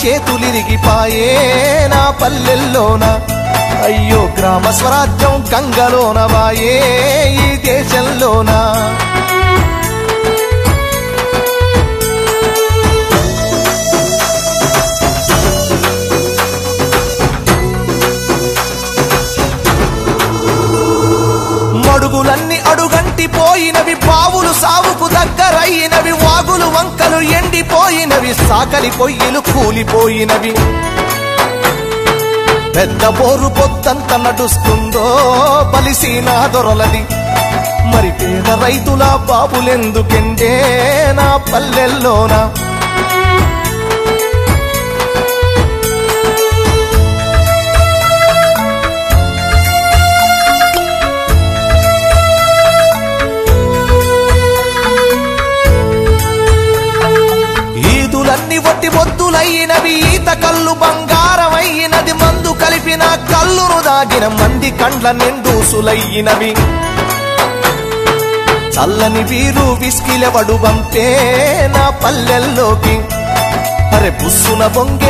చేతులిరిగిపాయే నా పల్లెల్లోన అయ్యో గ్రామ స్వరాజ్యం గంగలోన వాయే ఈ దేశంలోన మడుగులన్నీ అడుగంటిపోయినవి బావులు సావుకు దగ్గరైనవి వాగులు వంకలు ఎండిపోయినవి సాకలి పొయ్యిలు కూలిపోయినవి పెద్ద బోరు పొద్దంత నడుస్తుందో బలిసీనా దొరలది మరి పేద రైతుల బాబులెందుకెండే నా పల్లెల్లోన ఈదులన్నీ వట్టి బొద్దులైనవి ఈత కళ్ళు బంగారమైనది మందు కలిపిన కళ్ళును దాగిన మంది కండ్ల నిండూసులయ్యినవి చల్లని వీరు విస్కిలెవడు బంపే నా పల్లెల్లోకి అరే బుస్సున బొంగే